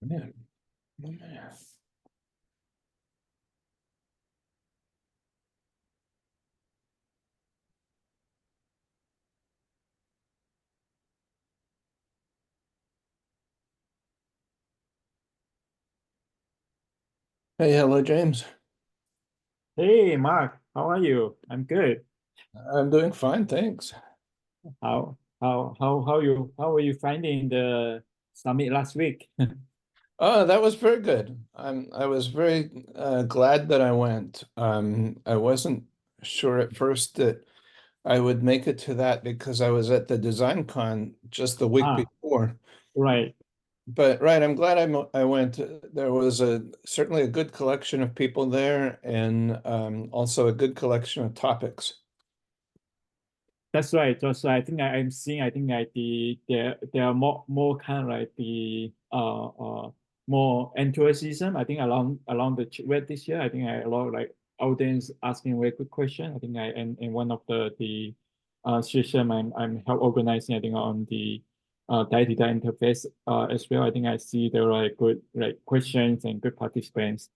Man, oh man. Hey, hello, James. Hey Mark, how are you? I'm good. I'm doing fine, thanks. How are you finding the summit last week? Oh, that was very good. I was very glad that I went. I wasn't sure at first that I would make it to that because I was at the Design Con just the week Ah, before. right. But right, I'm glad I went. There was a certainly a good collection of people there, and also a good collection of topics. That's right. That's right. I think I'm seeing. I think like there are more kind of like the more enthusiasm. I think along the web this year. I think a lot of like audience asking very good question. I think and one of the session I'm help organizing. I think on the data interface as well. I think I see there are like good like questions and good participants.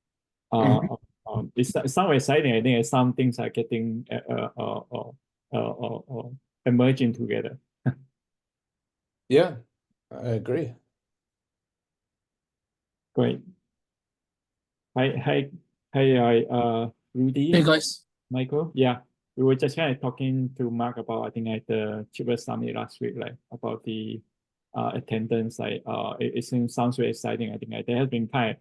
Uh, Mhm. it sounds exciting. I think some things are getting emerging together. Yeah, I agree. Great. Hi, hi, hi, Hey Rudy, guys. Michael. Yeah, we were just kind of talking to Mark about I think at the Chipper Summit last week, like about the attendance. Like it seems sounds very exciting. I think there has been kind of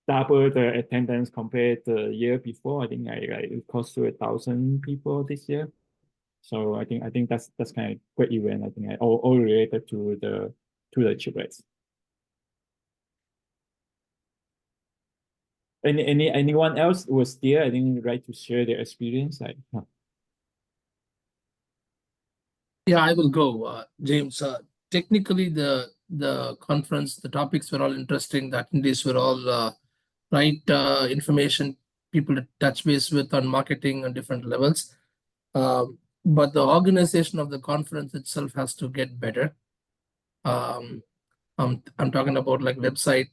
double the attendance compared to the year before. I think like it close to 1,000 people this year. So I think that's kind of great event. I think all related to the chiplets. Anyone else was there? I think like to share their experience. Like Yeah, I will go, James. Technically, the conference, the topics were all interesting. The attendees were all right information, people to touch base with on marketing on different levels. But the organization of the conference itself has to get better. Um, I'm talking about like website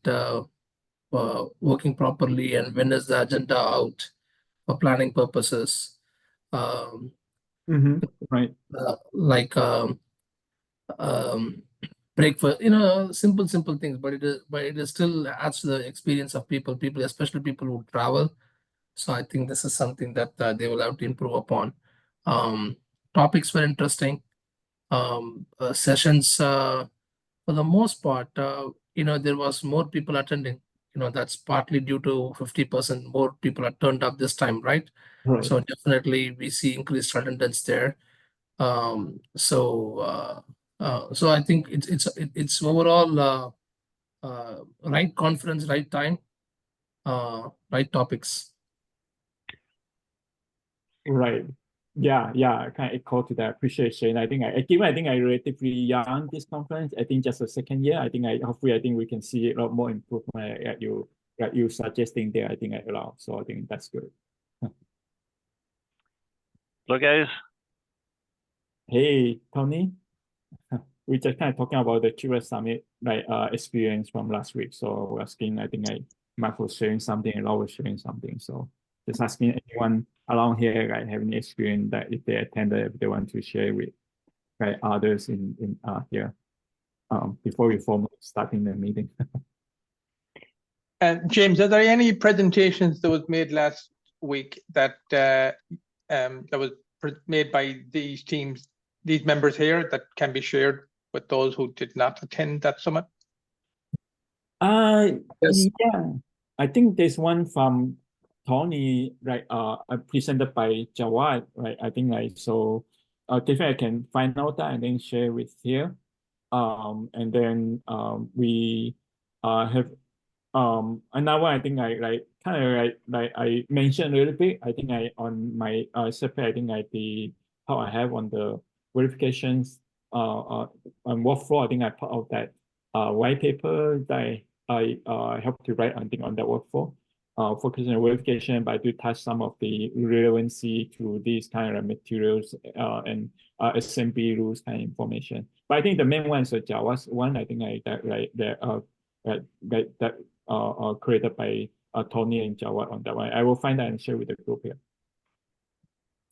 working properly and when is the agenda out for planning purposes. Um, mm-hmm. Right. like um, breakfast, simple things, but it is still adds to the experience of people, especially people who travel. So I think this is something that they will have to improve upon. um, Topics were interesting. Sessions, for the most part, there was more people attending. That's partly due to 50% more people are turned up this time, right? Right. So definitely we see increased attendance there. So I think it's overall right conference, right time, right topics. Right. Yeah, yeah, I kind of echo to that appreciation. Given I think I relatively young this conference, I think just a second year. Hopefully I think we can see a lot more improvement like you suggesting there. I think I allow. So I think that's good. Hello, guys. Hey, Tony. We just kind of talking about the QS Summit like experience from last week. So we're asking, I think Mark was sharing something and Laura was sharing something. So just asking anyone around here like have any experience that if they attended, if they want to share with like others in here before we formally starting the meeting. And James, are there any presentations that was made last week that was made by these teams, these members here, that can be shared with those who did not attend that summit? Uh Yes. yeah. I think there's one from Tony, right? Presented by Jawad, right? I think like so definitely I can find out that and then share with here. And then we have another one I think I like kind of like I mentioned a little bit. I think I on my separate I think I the how I have on the verifications on workflow. I think I part of that white paper that I helped to write I think on that workflow. Focusing on verification, but I do touch some of the relevancy to these kind of materials and SMB rules kind of information. But I think the main one is the Java's one. I think I that right there that created by Tony and Jawad on that one. I will find that and share with the group here.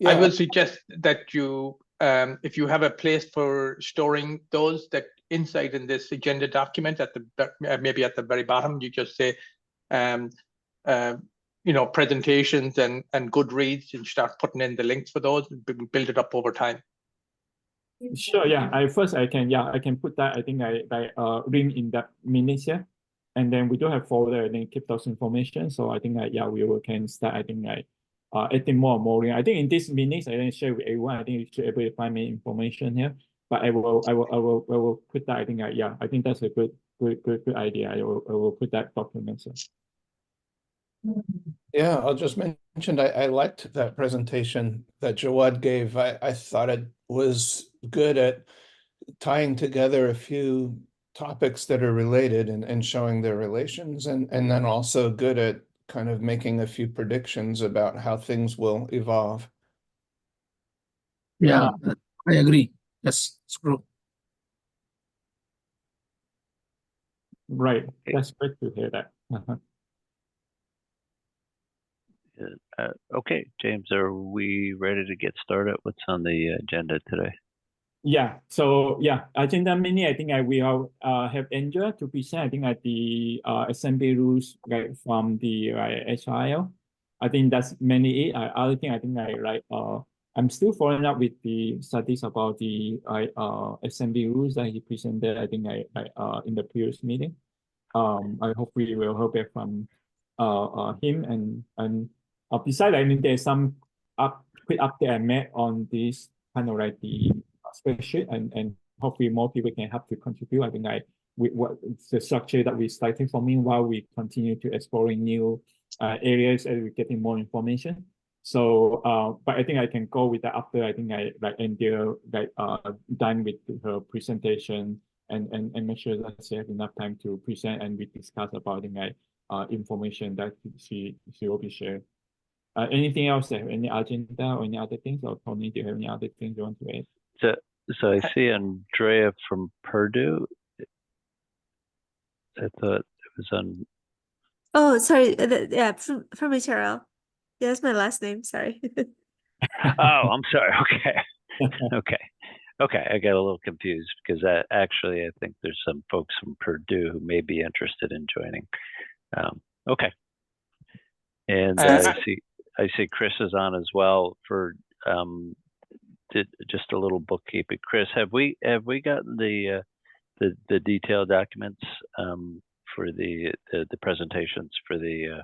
I Yeah, will suggest that you, if you have a place for storing those, that inside in this agenda document at the maybe at the very bottom, you just say, presentations and good reads, and start putting in the links for those. Build it up over time. Sure, yeah. I can put that. I think I link in that minutes here, and then we do have folder and then keep those information. So I think can start. I think adding more and more. I think in this minutes I can share with everyone. I think you should be able to find me information here. But I will put that. I think I think that's a good idea. I will put that document. So. yeah, I'll just mention I liked that presentation that Jawad gave. I thought it was good at tying together a few topics that are related and showing their relations, and then also good at kind of making a few predictions about how things will evolve. Yeah, I agree. Yes, it's true. Right. That's great to hear that. Okay, James, are we ready to get started? What's on the agenda today? Yeah. So agenda mini. I think we all have Angela to present. I think at the assembly rules from the SIL. I think that's mainly it. Other thing I think I'm still following up with the studies about the assembly rules that he presented. I think in the previous meeting. I hope we will hear back from him and besides, I mean, there's some quick update I made on this kind of like the spreadsheet, and hopefully more people can help to contribute. I think what the structure that we're starting from while we continue to exploring new areas and we're getting more information. So, but I think I can go with that after I think India done with her presentation and make sure that she has enough time to present and we discuss about information that she will be sharing. Anything else? Any agenda or any other things? Or Tony, do you have any other things you want to add? So I see Andrea from Purdue. I thought it was on. Oh, sorry. Yeah, from HRL. Yeah, that's my last name. Sorry. Oh, I'm sorry. Okay. Okay. I got a little confused because actually I think there's some folks from Purdue who may be interested in joining. Okay. And I see Chris is on as well for just a little bookkeeping. Chris, have we gotten the detailed documents for the presentations for the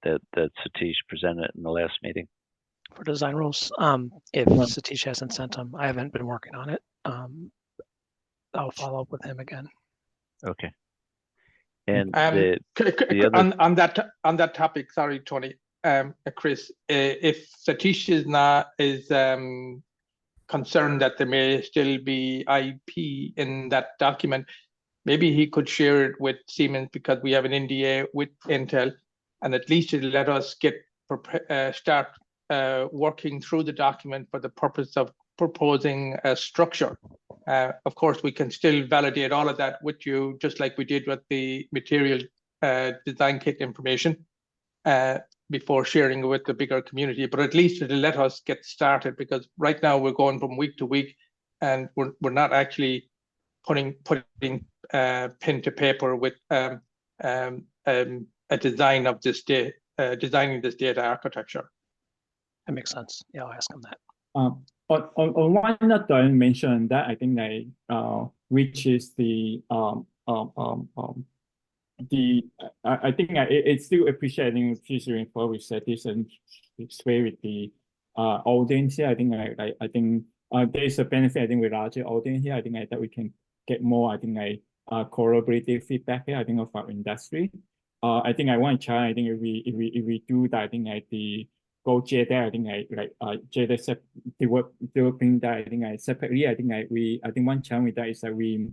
that Satish presented in the last meeting? For design rules, if Satish hasn't sent them, I haven't been working on it. I'll follow up with him again. Okay. And on that topic, sorry, Tony, Chris, if Satish is concerned that there may still be IP in that document, maybe he could share it with Siemens, because we have an NDA with Intel, and at least it'll let us start working through the document for the purpose of proposing a structure. Of course, we can still validate all of that with you, just like we did with the material design kit information before sharing it with the bigger community. But at least it'll let us get started, because right now we're going from week to week, and we're not actually putting pen to paper with a design of this designing this data architecture. That makes sense. Yeah, I'll ask him that. On one note I mentioned that I think which is I think it's still appreciating featuring for with Satish and share with the audience here. I think there is a benefit. I think with larger audience here, I think that we can get more. I think collaborative feedback here. I think of our industry. I think I want to try. I think if we do that, I think the go JDA, I think JDA developing that, I think separately. I think one challenge with that is that we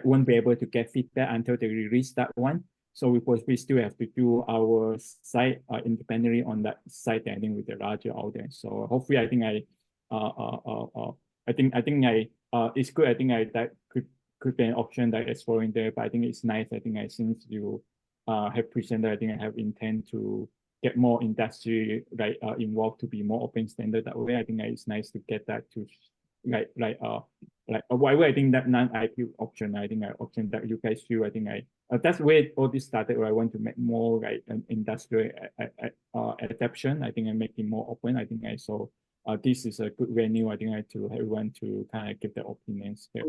won't be able to get feedback until they release that one. So we still have to do our site independently on that site. I think with the larger audience. So hopefully, I think it's good. I think that could could be an option that exploring there. But I think it's nice. I think since you have presented, I think I have intent to get more industry involved to be more open standard that way. I think it's nice to get that to whatever. I think that non-IP option, I think option that you guys do, I think that's where all this started. Where I want to make more an industrial adaptation. I think I make it more open. I think so this is a good venue. I think to everyone to kind of give their opinions here.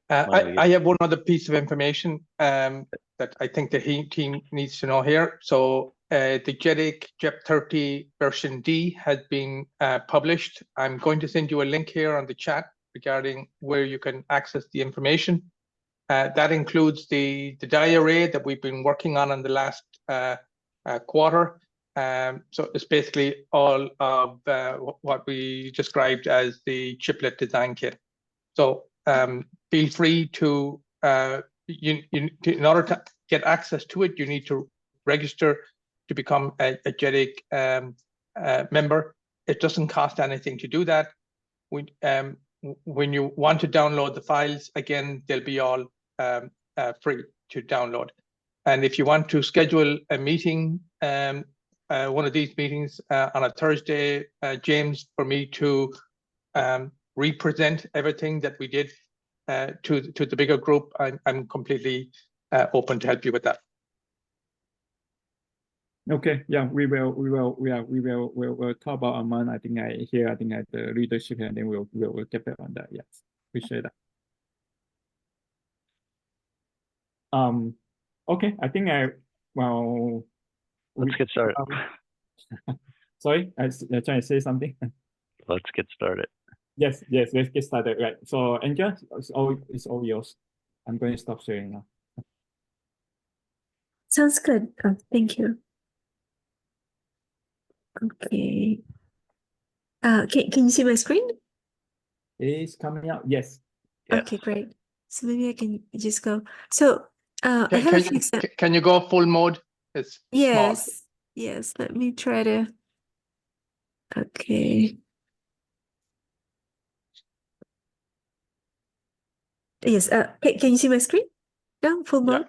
I have one other piece of information that I think the team needs to know here. So the JEDEC JEP30 version D has been published. I'm going to send you a link here on the chat regarding where you can access the information. That includes the die array that we've been working on in the last quarter. So it's basically all of what we described as the chiplet design kit. So feel free to, in order to get access to it, you need to register to become a JEDEC member. It doesn't cost anything to do that. When you want to download the files, again, they'll be all free to download. And if you want to schedule a meeting, one of these meetings on a Thursday, James, for me to represent everything that we did to the bigger group, I'm completely open to help you with that. Okay, yeah, we'll talk about Aman. I think the leadership, and then we'll get back on that. Yes, appreciate that. Okay, I think let's get started. Sorry, I was trying to say something. Let's get started. Yes, let's get started. Right. So, Angel, it's all yours. I'm going to stop sharing now. Sounds good. Thank you. Okay. Can you see my screen? It's coming out. Yes. Okay, great. So maybe I can just go. So I have a few can you go full mode? It's yes, small. yes. Let me try to. Okay. Yes. Can you see my screen? No, full mode.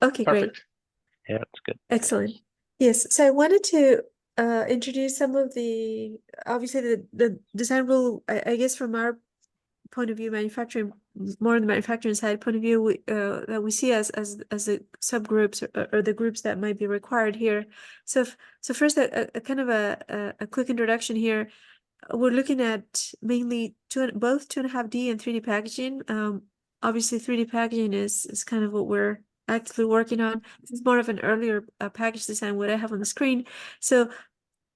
Okay, Perfect. great. Yeah, that's good. Excellent. Yes. So I wanted to introduce some of the obviously the design rule. I guess from our point of view, manufacturing, more on the manufacturing side point of view, that we see as the subgroups or the groups that might be required here. So first, a kind of a quick introduction here. We're looking at mainly both 2.5D and 3D packaging. Obviously, 3D packaging is kind of what we're actively working on. This is more of an earlier package design, what I have on the screen. So,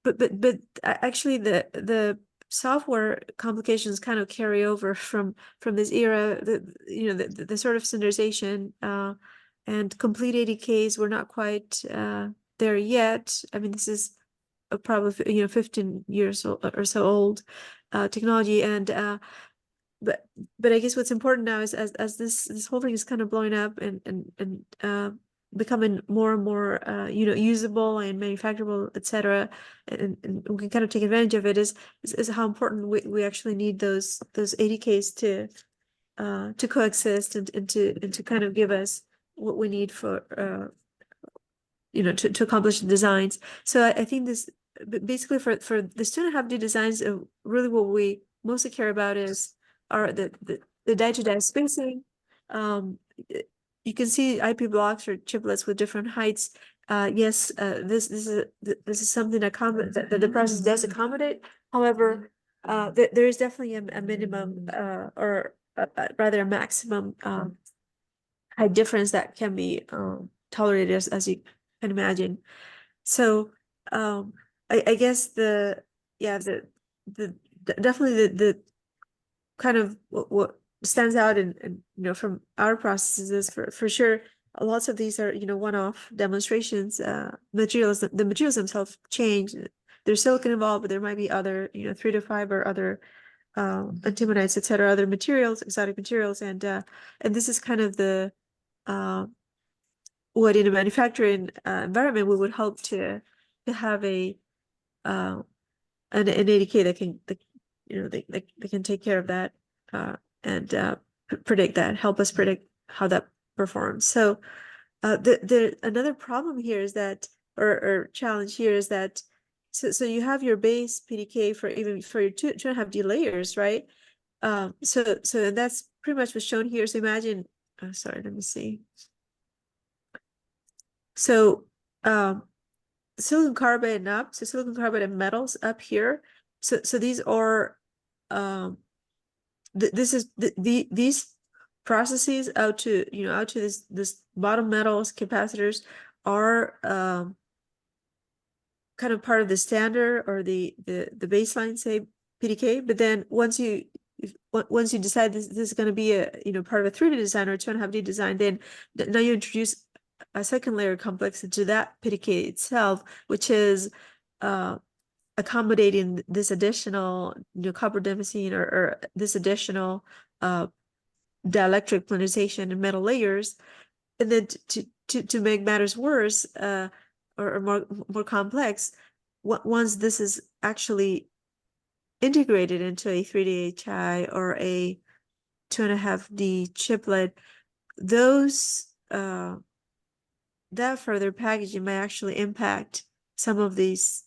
but actually, the software complications kind of carry over from this era. The sort of standardization and complete ADKs were not quite there yet. I mean, this is probably 15 years or so old technology, and but I guess what's important now is as this whole thing is kind of blowing up and becoming more and more usable and manufacturable, etc., and we can kind of take advantage of it is how important we actually need those ADKs to coexist and to kind of give us what we need for to accomplish the designs. So I think this basically for the 2.5D designs, really what we mostly care about are the die-to-die spacing. You can see IP blocks or chiplets with different heights. Yes, this is something that the process does accommodate. However, there is definitely a minimum or rather a maximum height difference that can be tolerated as you can imagine. So I guess definitely the kind of what stands out and from our processes is for sure lots of these are one-off demonstrations. The materials themselves change. There's silicon involved, but there might be other 3 to 5 or other antimonites, etc., other materials, exotic materials, and this is kind of the what in a manufacturing environment we would hope to have an ADK that can they can take care of that. and predict that, help us predict how that performs. So another problem here is that, or challenge here is that, so you have your base PDK for even for your 2.5D layers, right? So that's pretty much what's shown here. So imagine, sorry, let me see. So silicon carbide and up, so silicon carbide and metals up here. So these are this is these processes out to this bottom metals capacitors are kind of part of the standard or the baseline, say PDK. But then once you decide this is going to be a part of a 3D design or 2.5D design, then now you introduce a second layer complex into that PDK itself, which is accommodating this additional copper damascene or this additional dielectric planarization in metal layers. And then to make matters worse, or more complex, once this is actually integrated into a 3D HI or a 2.5D chiplet, those that further packaging may actually impact some of these,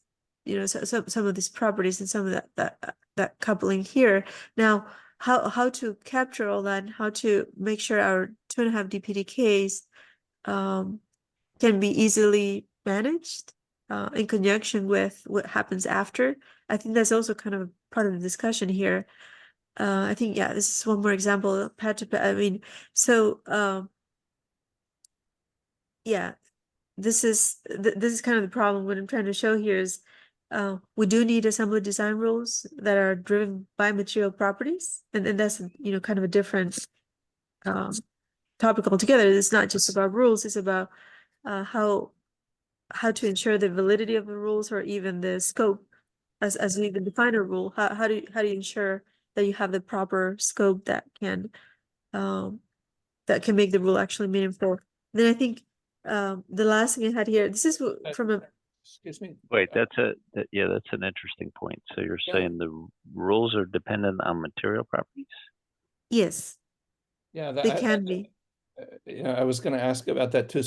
some of these properties and some of that coupling here. Now, how to capture all that and how to make sure our 2.5D PDKs can be easily managed in conjunction with what happens after. I think that's also kind of part of the discussion here. I think, yeah, this is one more example, pad to pad. I mean, so yeah, this is kind of the problem. What I'm trying to show here is we do need assembly design rules that are driven by material properties, and that's kind of a different topic altogether. It's not just about rules; it's about how to ensure the validity of the rules or even the scope as you even define a rule. How do you ensure that you have the proper scope that can make the rule actually meaningful? Then I think the last thing I had here, this is from a Excuse me. Wait, that's an interesting point. So you're Yeah. saying the rules are dependent on material properties? yes, Yeah, they can be. Yeah, I was going to ask about that too.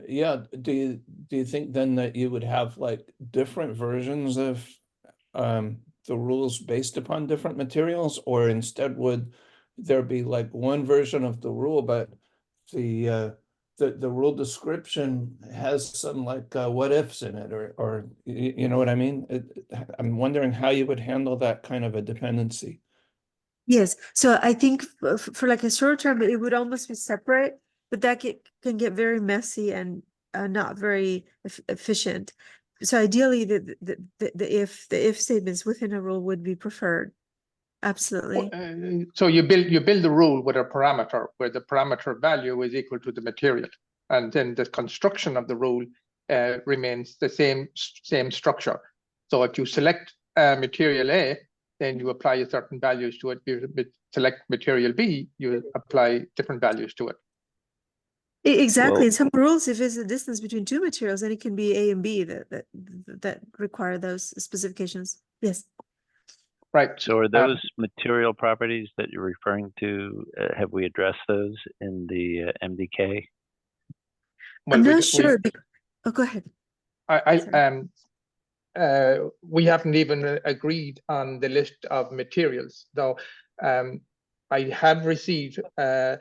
Yeah, do you think then that you would have like different versions of the rules based upon different materials, or instead would there be like one version of the rule, but the rule description has some like what ifs in it, or you know what I mean? I'm wondering how you would handle that kind of a dependency. Yes, so I think for like a short term, it would almost be separate, but that can get very messy and not very efficient. So ideally, the if statements within a rule would be preferred. Absolutely. So you build the rule with a parameter where the parameter value is equal to the material, and then the construction of the rule remains the same structure. So if you select material A, then you apply certain values to it. You select material B, you apply different values to it. Exactly. Well, In some rules, if it's a distance between two materials, then it can be A and B that require those specifications. Yes. Right. so are those material properties that you're referring to, have we addressed those in the MDK? Well, I'm not sure. Oh, go ahead. We haven't even agreed on the list of materials, though. I have received a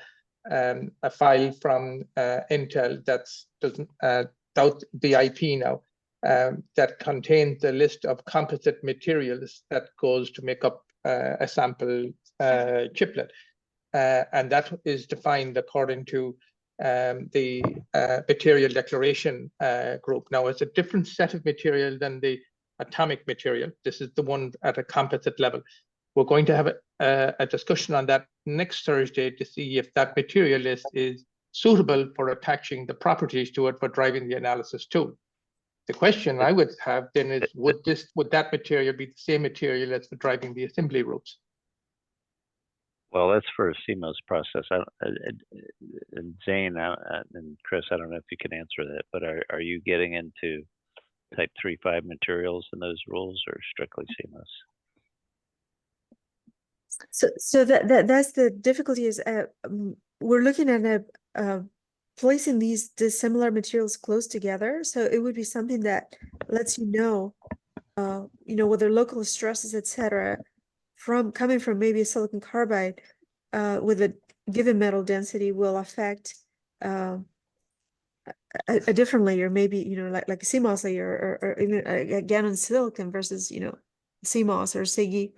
file from Intel that's doesn't out the IP now, that contains the list of composite materials that goes to make up a sample chiplet, and that is defined according to the material declaration group. Now, it's a different set of material than the atomic material. This is the one at a composite level. We're going to have a discussion on that next Thursday to see if that material list is suitable for attaching the properties to it for driving the analysis tool. The question I would have then is, would that material be the same material as for driving the assembly rules? Well, that's for a CMOS process. And Zane and Chris, I don't know if you can answer that, but are you getting into type 3.5 materials in those rules or strictly CMOS? So that's the difficulty is we're looking at placing these dissimilar materials close together. So it would be something that lets you know whether local stresses, etc., coming from maybe a silicon carbide with a given metal density will affect a different layer, maybe, like a CMOS layer or even again on silicon versus, CMOS or SiGe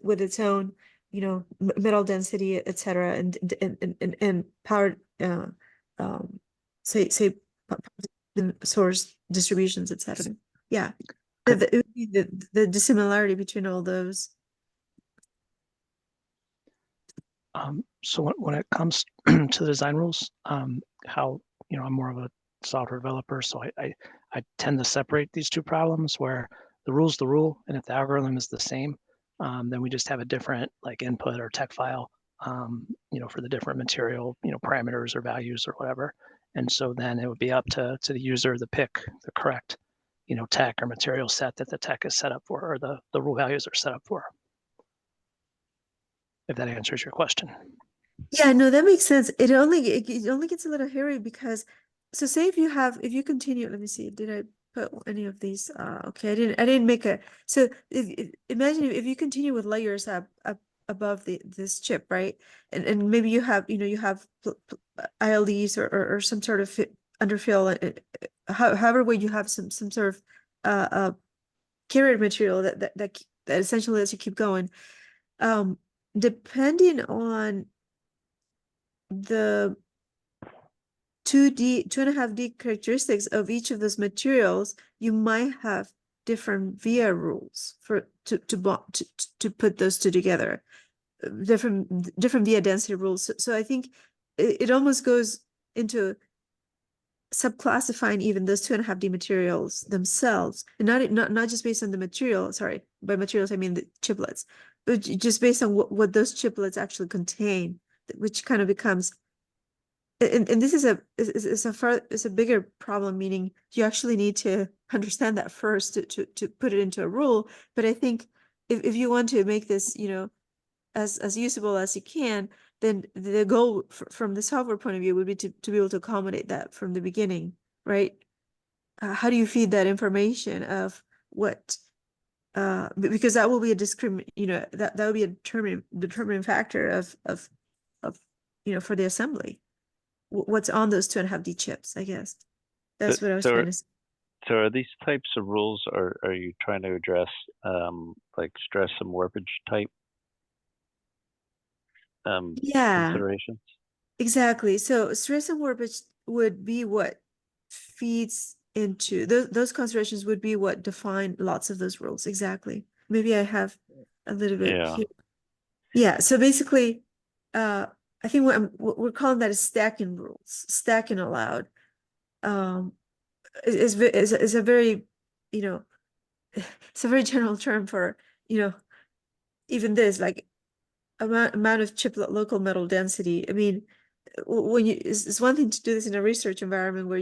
with its own, metal density, etc., and power, say the source distributions, etc. Yeah, it would be the dissimilarity between all those. So when it comes to the design rules, how, I'm more of a software developer, so I tend to separate these two problems where the rule's the rule, and if the algorithm is the same, then we just have a different like input or tech file, for the different material, parameters or values or whatever. And so then it would be up to the user to pick the correct, tech or material set that the tech is set up for, or the rule values are set up for. If that answers your question. Yeah, no, that makes sense. It only gets a little hairy because, so say if you continue, let me see, did I put any of these? Okay, I didn't make a, so imagine if you continue with layers up above this chip, right? And maybe you have, ILDs or some sort of underfill, however way you have some sort of carrier material that essentially lets you keep going. Depending on the 2.5D characteristics of each of those materials, you might have different via rules to put those two together, different via density rules. So I think it almost goes into subclassifying even those 2.5D materials themselves, and not just based on the material. Sorry, by materials I mean the chiplets, but just based on what those chiplets actually contain, which kind of becomes. And this is a bigger problem, meaning you actually need to understand that first to put it into a rule. But I think if you want to make this, as usable as you can, then the goal from the software point of view would be to be able to accommodate that from the beginning, right? How do you feed that information of what? Because that will be a that would be a determining factor of for the assembly. What's on those 2.5D chips, I guess. That's what I was trying to say. So are these types of rules, are you trying to address like stress and warpage type considerations? Exactly. So stress and warpage would be what feeds into those considerations would be what define lots of those rules. Exactly. Maybe I have a little bit here. Yeah. So basically, I think we're calling that a stacking rules. Stacking allowed is a very, it's a very general term for, even this, like amount of chiplet local metal density. I mean, when it's one thing to do this in a research environment where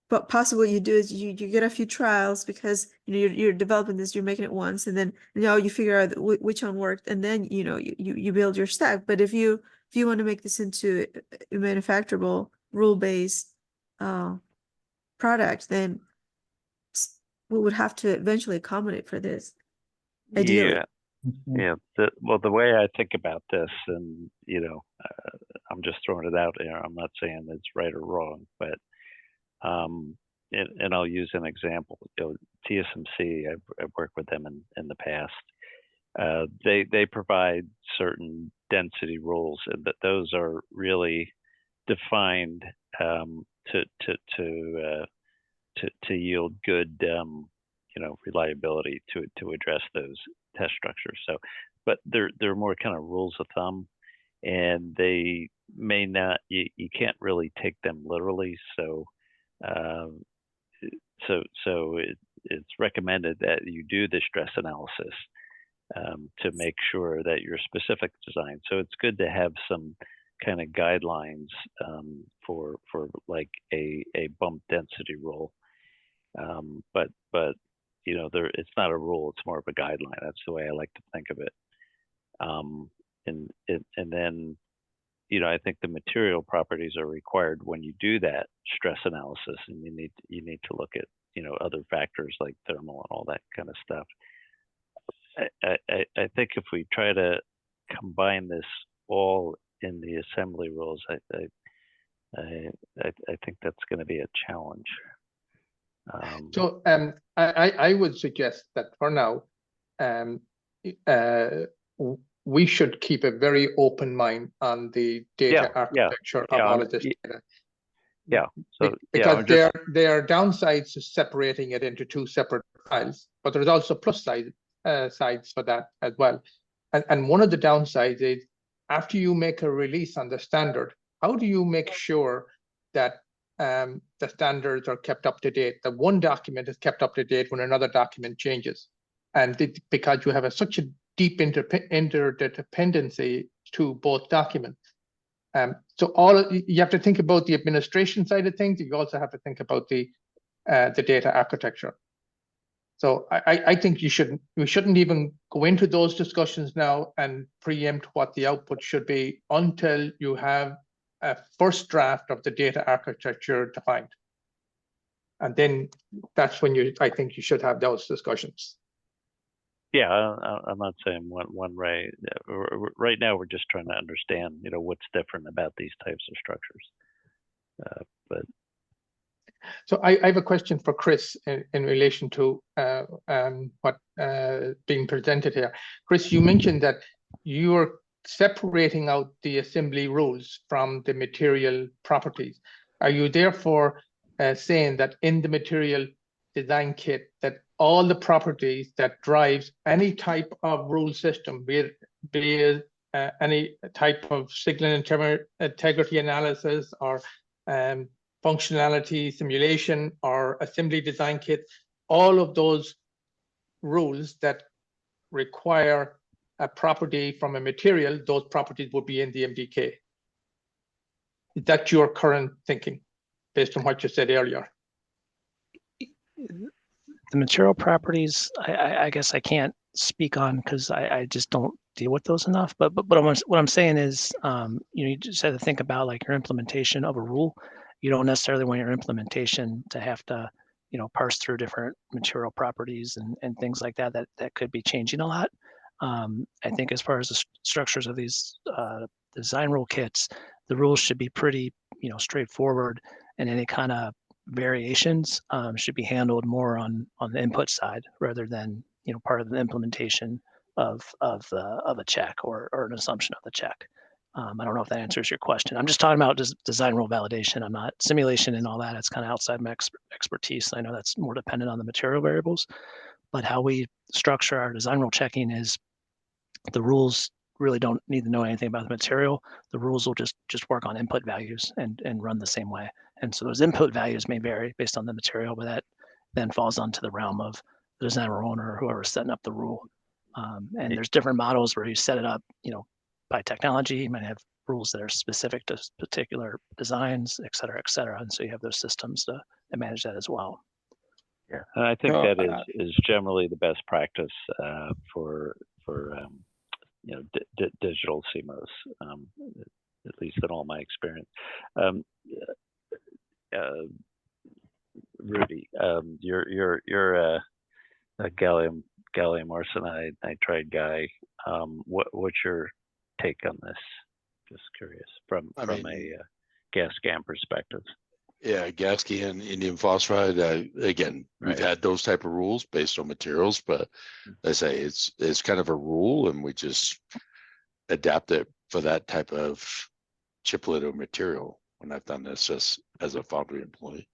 but possibly you do is you get a few trials because you're developing this, you're making it once, and then you figure out which one worked, and then you build your stack. But if you want to make this into a manufacturable rule-based product, then we would have to eventually accommodate for this, ideally. Yeah. The way I think about this, and I'm just throwing it out there, I'm not saying it's right or wrong, but and I'll use an example. TSMC, I've worked with them in the past. They provide certain density rules, and that those are really defined to yield good reliability to address those test structures. So, but they're more kind of rules of thumb, and they may not. You can't really take them literally. So, it's recommended that you do the stress analysis to make sure that your specific design. So it's good to have some kind of guidelines for like a bump density rule. But you know, it's not a rule, it's more of a guideline. That's the way I like to think of it. And then, you know, I think the material properties are required when you do that stress analysis, and you need to look at, you know, other factors like thermal and all that kind of stuff. I think if we try to combine this all in the assembly rules, I think that's going to be a challenge. So I would suggest that for now, we should keep a very open mind on the data architecture of all of this data. Yeah. So because there are downsides to separating it into two separate files, but there's also plus sides for that as well. And one of the downsides is after you make a release on the standard, how do you make sure that the standards are kept up to date? That one document is kept up to date when another document changes, and because you have such a deep interdependency to both documents. So you have to think about the administration side of things. You also have to think about the data architecture. So I think we shouldn't even go into those discussions now and preempt what the output should be until you have a first draft of the data architecture defined. And then that's when I think you should have those discussions. Yeah, I'm not saying one way. Right now, we're just trying to understand, you know, what's different about these types of structures. But so I have a question for Chris in relation to what being presented here. Chris, you mentioned that you're separating out the assembly rules from the material properties. Are you therefore saying that in the material design kit that all the properties that drives any type of rule system, be it any type of signal integrity analysis or functionality simulation or assembly design kit, all of those rules that require a property from a material, those properties would be in the MDK? Is that your current thinking based on what you said earlier? The material properties, I guess I can't speak on because I just don't deal with those enough. But what I'm saying is, you just have to think about like your implementation of a rule. You don't necessarily want your implementation to have to, parse through different material properties and things like that could be changing a lot. I think as far as the structures of these design rule kits, the rules should be pretty, straightforward, and any kind of variations should be handled more on the input side rather than part of the implementation of a check or an assumption of the check. I don't know if that answers your question. I'm just talking about just design rule validation. I'm not simulation and all that. It's kind of outside my expertise. I know that's more dependent on the material variables, but how we structure our design rule checking is the rules really don't need to know anything about the material. The rules will just work on input values and run the same way. And so those input values may vary based on the material, but that then falls onto the realm of the designer owner or whoever's setting up the rule. And there's different models where you set it up, by technology. You might have rules that are specific to particular designs, et cetera, et cetera. And so you have those systems to manage that as well. Yeah, and I think that is generally the best practice for digital CMOS, at least in all my experience. Rudy, you're a gallium arsenide nitride guy. What's your take on this? Just curious from a gas scan perspective. Yeah, gas can, indium phosphide. Again, we've had those type of rules based on materials, but I say it's kind of a rule, and we just adapt it for that type of chiplet or material. When I've done this just as a foundry employee.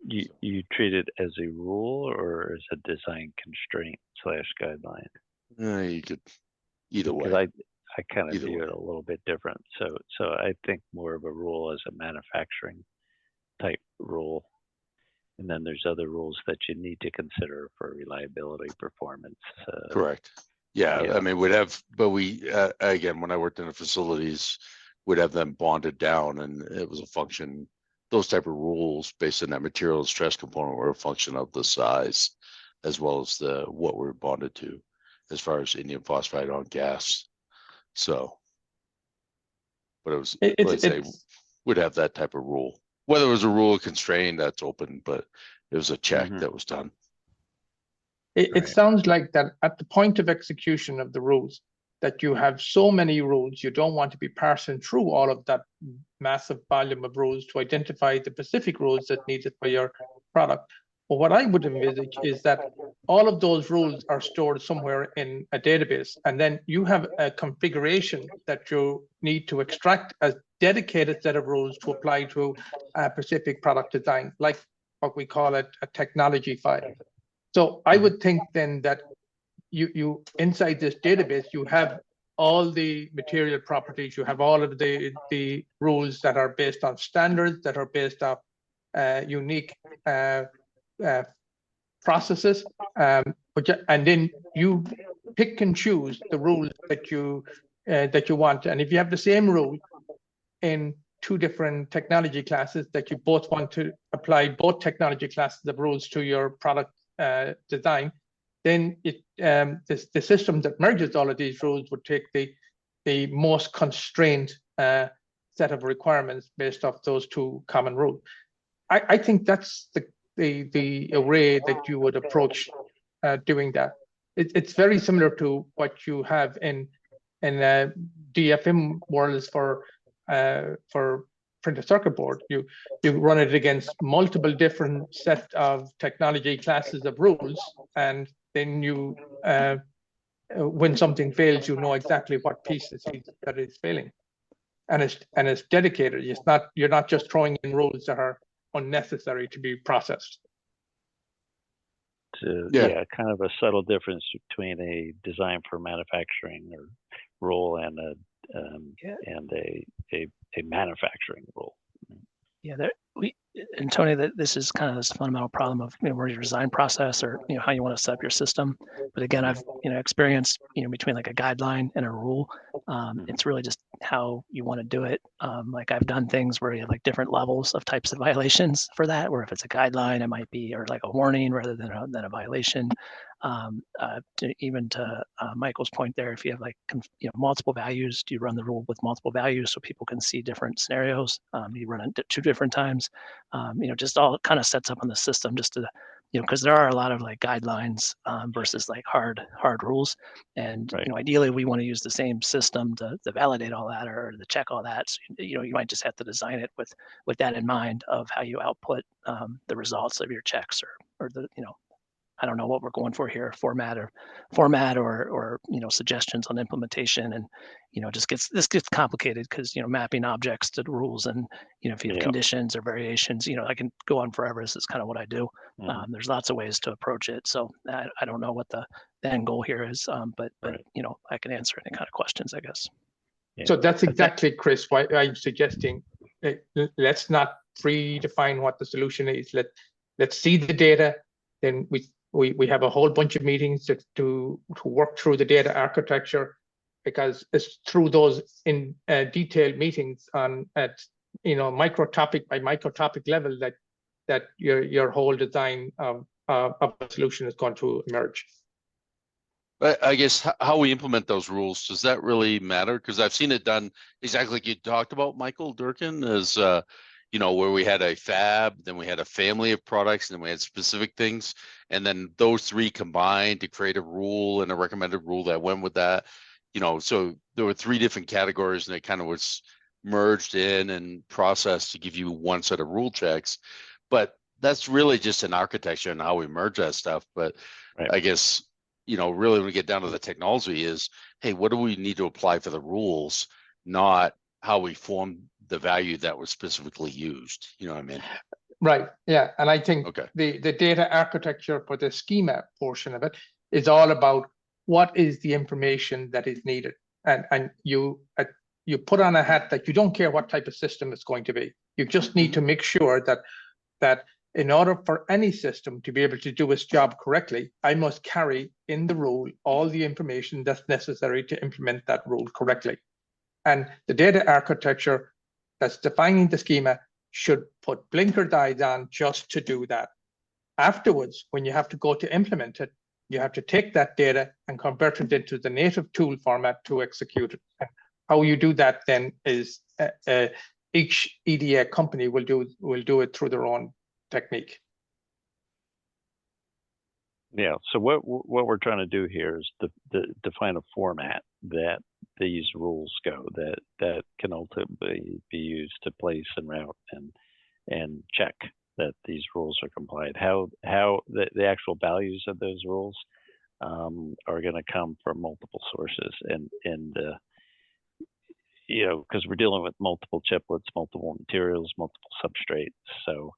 You treat it as a rule or as a design constraint / guideline? You could either way. I kind of view it a little bit different. So I think more of a rule as a manufacturing type rule. And then there's other rules that you need to consider for reliability, performance. Correct. Yeah, I mean, we again, when I worked in the facilities, we'd have them bonded down, and it was a function. those type of rules based on that material and stress component were a function of the size as well as the what we're bonded to as far as indium phosphide on gas. So, but it was, let's say, would have that type of rule. Whether it was a rule constrained, that's open, but it was a check that was done. It sounds like that at the point of execution of the rules, that you have so many rules, you don't want to be parsing through all of that massive volume of rules to identify the specific rules that needed for your product. But what I would envisage is that all of those rules are stored somewhere in a database, and then you have a configuration that you need to extract a dedicated set of rules to apply to a specific product design, like what we call a technology file. So I would think then that you inside this database, you have all the material properties, you have all of the rules that are based on standards, that are based on unique processes, and then you pick and choose the rules that you want. And if you have the same rule in two different technology classes that you both want to apply both technology classes of rules to your product design, then the system that merges all of these rules would take the most constrained set of requirements based off those two common rules. I think that's the array that you would approach doing that. It's very similar to what you have in DFM worlds for printed circuit board. You run it against multiple different set of technology classes of rules, and then you when something fails, you know exactly what piece that is failing, and it's dedicated. You're not just throwing in rules that are unnecessary to be processed. Yeah, kind of a subtle difference between a design for manufacturing or rule and a manufacturing rule. Yeah, and Tony, that this is kind of this fundamental problem of where your design process or how you want to set up your system. But again, I've experienced between like a guideline and a rule. It's really just how you want to do it. Like I've done things where you have like different levels of types of violations for that. Where if it's a guideline, it might be or like a warning rather than a violation. Even to Michael's point there, if you have like multiple values, do you run the rule with multiple values so people can see different scenarios? You run it 2 different times. Just all kind of sets up on the system just to because there are a lot of like guidelines versus like hard rules, and ideally we want to use the same system to validate all that or to check all that. So, you might just have to design it with that in mind of how you output the results of your checks or the I don't know what we're going for here, format or suggestions on implementation, and this gets complicated because mapping objects to the rules, and if you have conditions or variations, I can go on forever. This is kind of what I do. There's lots of ways to approach it, so I don't know what the end goal here is, but I can answer any kind of questions, I guess. So that's exactly, Chris, why I'm suggesting let's not predefine what the solution is. Let's see the data, then we have a whole bunch of meetings to work through the data architecture, because it's through those in detailed meetings at micro topic by micro topic level that your whole design of a solution is going to emerge. I guess how we implement those rules, does that really matter? Because I've seen it done exactly like you talked about, Michael Durkin, is where we had a fab, then we had a family of products, and then we had specific things. And then those 3 combined to create a rule and a recommended rule that went with that. So there were 3 different categories, and it kind of was merged in and processed to give you one set of rule checks. But that's really just an architecture and how we merge that stuff. But I guess, really when we get down to the technology is, hey, what do we need to apply for the rules, not how we form the value that was specifically used. You know what I mean? Right. Yeah. And I think the data architecture for the schema portion of it is all about what is the information that is needed. And you put on a hat that you don't care what type of system it's going to be. You just need to make sure that in order for any system to be able to do its job correctly, I must carry in the rule all the information that's necessary to implement that rule correctly. And the data architecture that's defining the schema should put blinker eyes on just to do that. Afterwards, when you have to go to implement it, you have to take that data and convert it into the native tool format to execute it. And how you do that then is each EDA company will do it through their own technique. Yeah. So what we're trying to do here is define a format that these rules go that can ultimately be used to place and route and check that these rules are compliant. How the actual values of those rules are going to come from multiple sources, and you know, because we're dealing with multiple chiplets, multiple materials, multiple substrates, so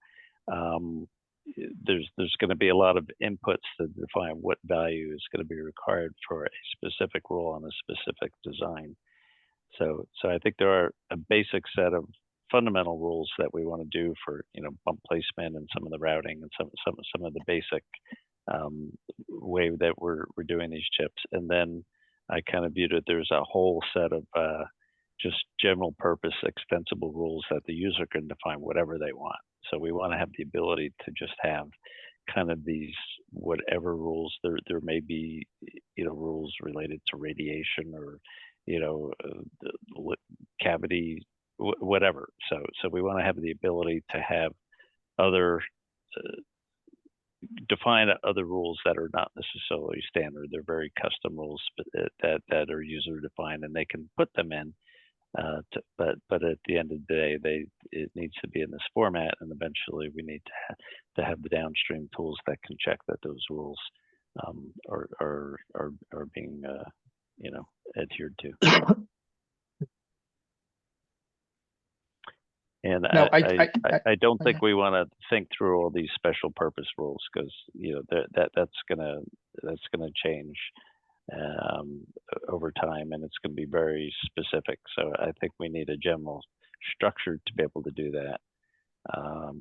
there's going to be a lot of inputs to define what value is going to be required for a specific rule on a specific design. So I think there are a basic set of fundamental rules that we want to do for, you know, bump placement and some of the routing and some of the basic way that we're doing these chips. And then I kind of viewed it, there's a whole set of just general purpose extensible rules that the user can define whatever they want. So we want to have the ability to just have kind of these whatever rules. There may be, you know, rules related to radiation or, you know, cavity, whatever. So we want to have the ability to have other define other rules that are not necessarily standard. They're very custom rules, but that are user defined, and they can put them in. But at the end of the day, it needs to be in this format, and eventually we need to have the downstream tools that can check that those rules are being you know, adhered to. And now, I don't think we want to think through all these special purpose rules, because, you know, that's gonna change over time, and it's going to be very specific. So I think we need a general structure to be able to do that.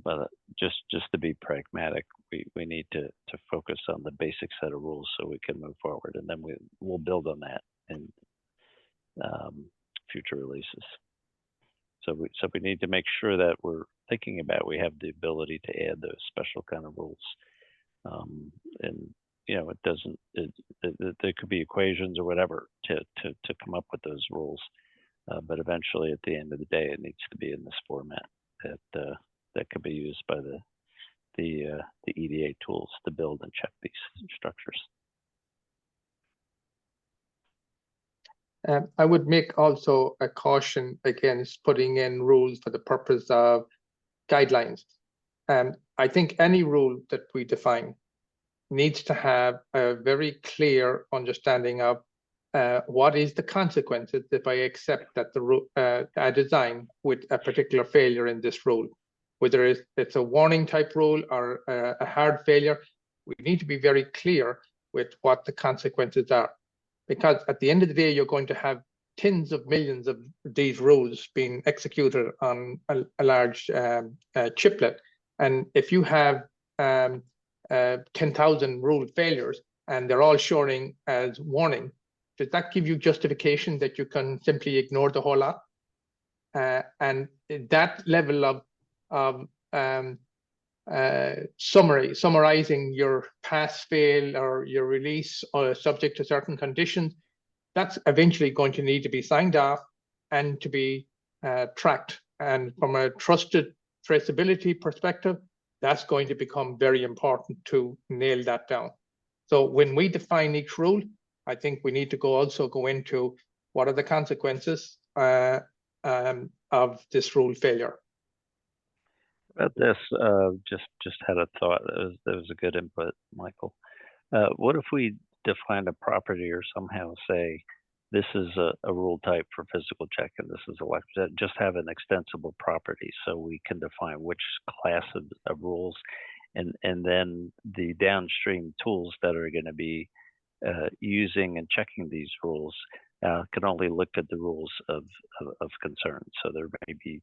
But just to be pragmatic, we need to focus on the basic set of rules so we can move forward, and then we'll build on that in future releases. So we need to make sure that we're thinking about, we have the ability to add those special kind of rules, and you know, there could be equations or whatever to come up with those rules, but eventually at the end of the day, it needs to be in this format that could be used by the EDA tools to build and check these structures. I would make also a caution against putting in rules for the purpose of guidelines. I think any rule that we define needs to have a very clear understanding of what is the consequences if I accept that a design with a particular failure in this rule, whether it's a warning type rule or a hard failure. We need to be very clear with what the consequences are, because at the end of the day, you're going to have tens of millions of these rules being executed on a large chiplet. And if you have 10,000 rule failures and they're all showing as warning, does that give you justification that you can simply ignore the whole lot? And that level of summarizing your pass fail or your release subject to certain conditions, that's eventually going to need to be signed off and to be tracked. And from a trusted traceability perspective, that's going to become very important to nail that down. So when we define each rule, I think we need to also go into what are the consequences of this rule failure. About this, just had a thought. That was a good input, Michael. What if we define a property or somehow say this is a rule type for physical check and this is electric? Just have an extensible property so we can define which class of rules, and then the downstream tools that are going to be using and checking these rules can only look at the rules of concern. So there may be,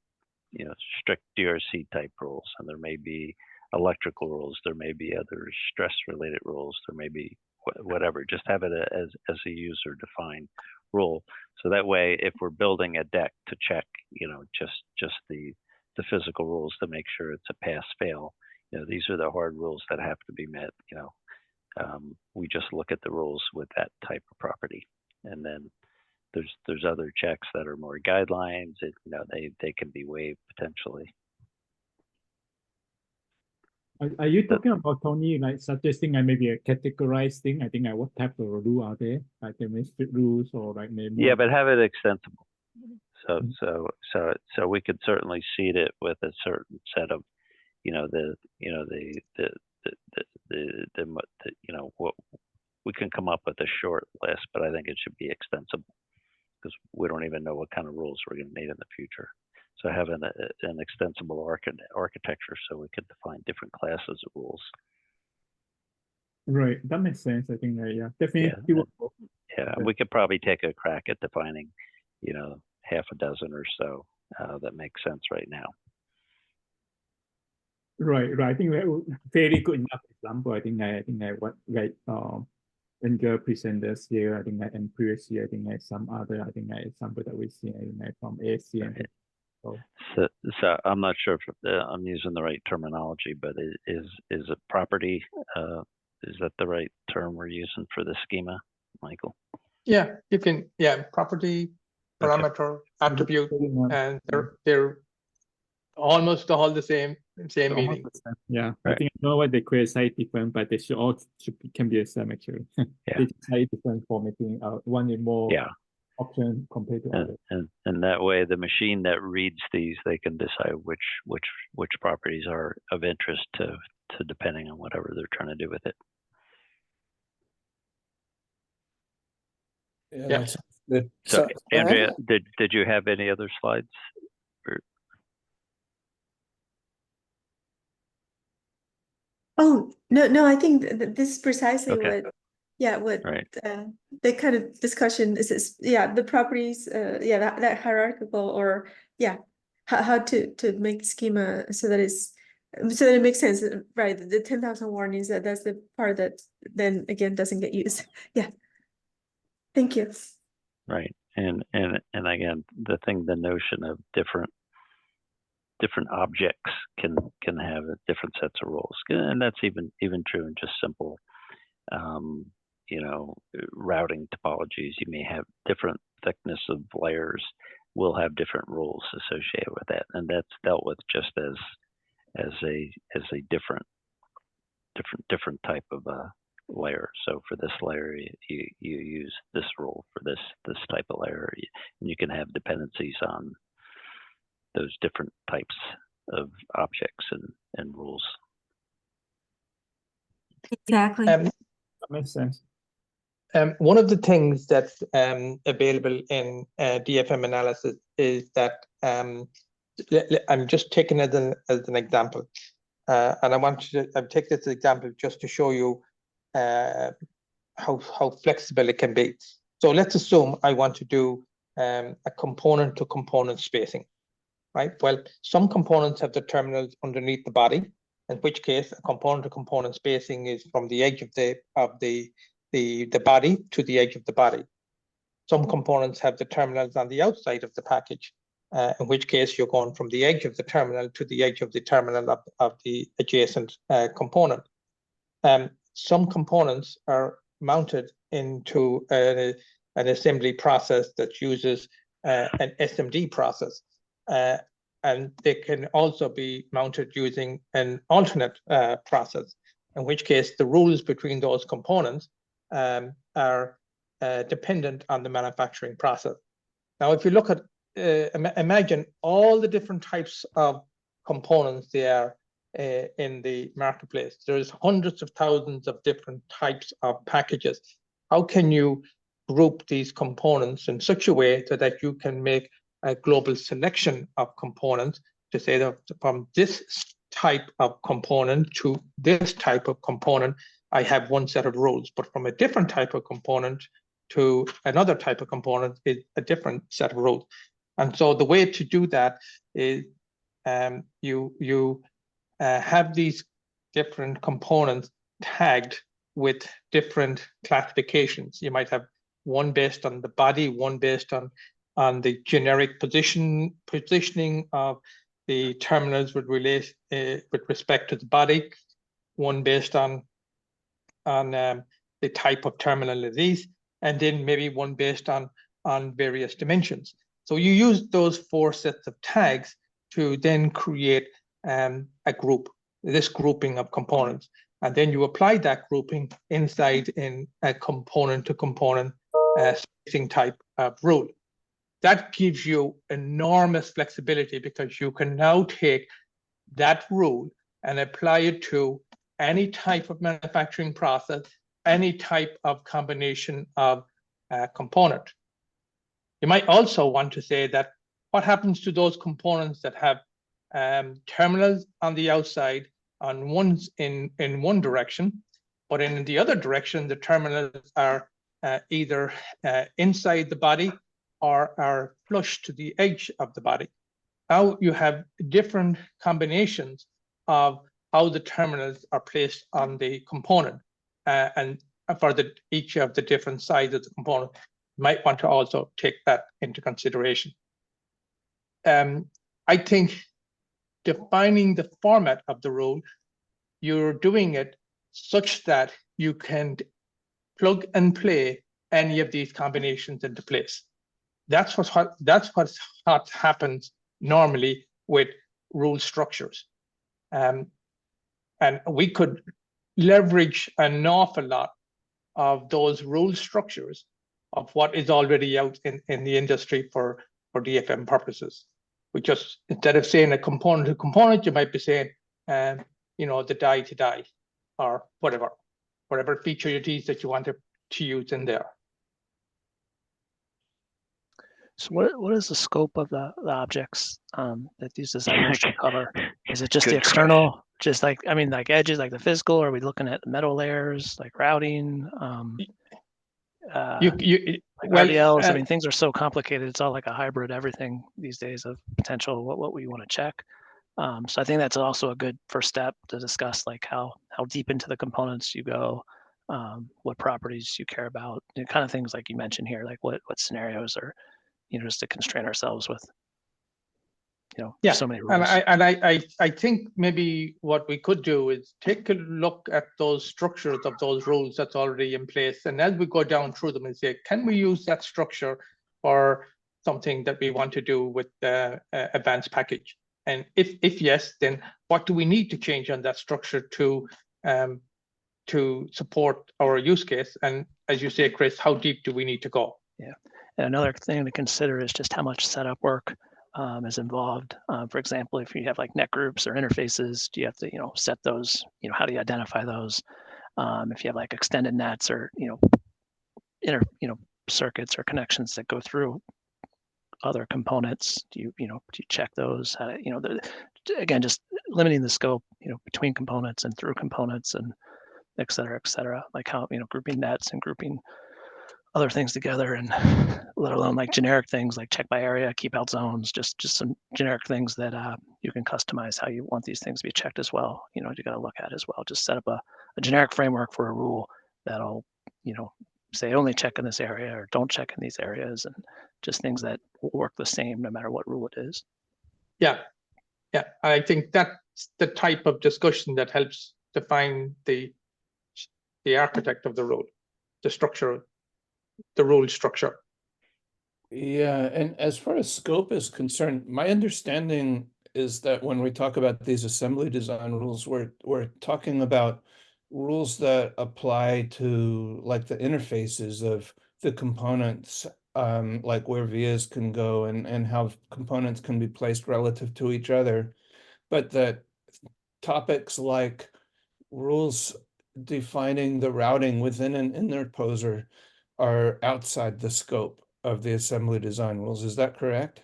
you know, strict DRC type rules, and there may be electrical rules, there may be other stress related rules, there may be whatever. Just have it as a user defined rule, so that way if we're building a deck to check, you know, just the the physical rules to make sure it's a pass-fail. You know, these are the hard rules that have to be met. You know, we just look at the rules with that type of property, and then there's other checks that are more guidelines. You know, they can be waived potentially. Are you talking about, Tony, like suggesting maybe a categorized thing? I think what type of rule are there? Like administrative rules or like maybe Yeah, but have it extensible. Mhm. So we could certainly seed it with a certain set of, you know, you know, what we can come up with a short list, but I think it should be extensible because we don't even know what kind of rules we're going to need in the future. So having an extensible architecture so we could define different classes of rules. Right, that makes sense. I think yeah, definitely Yeah, doable. Yeah, we could probably take a crack at defining, you know, half a dozen or so that makes sense right now. Right. I think very good enough example. I think what like when girl presenters here, I think and previous year, I think some other example that we see from ACN. Right. So I'm not sure if I'm using the right terminology, but is it property? Is that the right term we're using for the schema, Michael? Yeah, you can. Yeah, property, parameter, attribute, and they're almost all the same meaning. Yeah, right. I think I know what they create slightly different, but they can be the same actually. Yeah. They slightly different for making one in more option compared to others. And that way, the machine that reads these, they can decide which properties are of interest to depending on whatever they're trying to do with it. Yeah, Yeah. that's good. So, Andrea, did you have any other slides? Oh, no, I think this is precisely Okay. what Right. the kind of discussion is the properties, that hierarchical, or how to make the schema so that it makes sense, right? The 10,000 warnings, that's the part that then again doesn't get used. Yeah. Thank you. Right. And again, the notion of different objects can have different sets of rules, and that's even true in just simple you know, routing topologies. You may have different thickness of layers will have different rules associated with that, and that's dealt with just as a different type of layer. So for this layer, you use this rule. For this type of layer, and you can have dependencies on those different types of objects and rules. Exactly. That makes sense. One of the things that's available in DFM analysis is that I'm just taking it as an example, and I want to take this example just to show you how flexible it can be. So let's assume I want to do a component to component spacing, right? Well, some components have the terminals underneath the body, in which case a component to component spacing is from the edge of the body to the edge of the body. Some components have the terminals on the outside of the package, in which case you're going from the edge of the terminal to the edge of the terminal of the adjacent component. Some components are mounted into an assembly process that uses an SMD process, and they can also be mounted using an alternate process, in which case the rules between those components are dependent on the manufacturing process. Now, if you look at, imagine all the different types of components there in the marketplace. There's hundreds of thousands of different types of packages. How can you group these components in such a way so that you can make a global selection of components to say that from this type of component to this type of component, I have one set of rules, but from a different type of component to another type of component is a different set of rules. And so the way to do that is you have these different components tagged with different classifications. You might have one based on the body, one based on the generic positioning of the terminals would relate with respect to the body, one based on the type of terminal it is, and then maybe one based on various dimensions. So you use those 4 sets of tags to then create a group, this grouping of components. And then you apply that grouping inside in a component-to-component spacing type of rule. That gives you enormous flexibility because you can now take that rule and apply it to any type of manufacturing process, any type of combination of component. You might also want to say that what happens to those components that have terminals on the outside on in one direction, but in the other direction, the terminals are either inside the body or are flush to the edge of the body. Now you have different combinations of how the terminals are placed on the component, and for each of the different sides of the component, you might want to also take that into consideration. I think defining the format of the rule, you're doing it such that you can plug and play any of these combinations into place. That's what happens normally with rule structures. And we could leverage an awful lot of those rule structures of what is already out in the industry for DFM purposes. We just, instead of saying a component to component, you might be saying, the die to die, or whatever feature it is that you want to use in there. So what is the scope of the objects that these design rules should cover? Is it just the external, just like edges, like the physical? Or are we looking at metal layers, like routing? Like RDLs, things are so complicated. It's all like a hybrid everything these days of potential what we want to check. So I think that's also a good first step to discuss, like how deep into the components you go, what properties you care about, kind of things like you mentioned here, like what scenarios are, just to constrain ourselves with, so many rules. And I think maybe what we could do is take a look at those structures of those rules that's already in place, and as we go down through them and say, can we use that structure for something that we want to do with the advanced package? And if yes, then what do we need to change on that structure to support our use case? And as you say, Chris, how deep do we need to go? Yeah, and another thing to consider is just how much setup work is involved. For example, if you have like net groups or interfaces, do you have to, set those, how do you identify those? If you have like extended nets or, circuits or connections that go through other components, do you check those? How to, again, just limiting the scope, between components and through components and et cetera, like how, grouping nets and grouping other things together, and let alone like generic things like check by area, keep out zones, just some generic things that you can customize how you want these things to be checked as well. You got to look at as well. Just set up a generic framework for a rule that'll, say only check in this area or don't check in these areas, and just things that will work the same no matter what rule it is. Yeah. I think that's the type of discussion that helps define the architect of the rule, the structure, the rule structure. Yeah, and as far as scope is concerned, my understanding is that when we talk about these assembly design rules, we're talking about rules that apply to like the interfaces of the components, like where vias can go and how components can be placed relative to each other, but that topics like rules defining the routing within an interposer are outside the scope of the assembly design rules. Is that correct?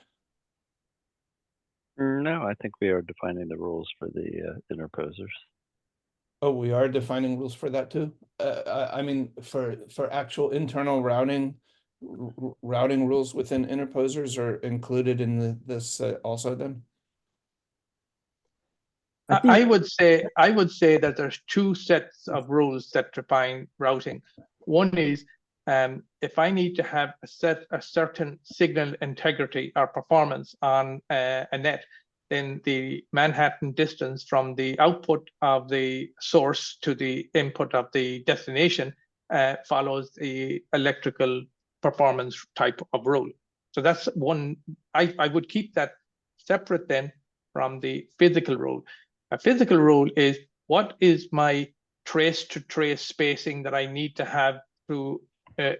No, I think we are defining the rules for the interposers. Oh, we are defining rules for that too? I mean, for actual internal routing rules within interposers are included in this also then? I would say that there's 2 sets of rules that define routing. One is if I need to have a certain signal integrity or performance on a net, then the Manhattan distance from the output of the source to the input of the destination follows the electrical performance type of rule. So that's one. I would keep that separate then from the physical rule. A physical rule is, what is my trace to trace spacing that I need to have to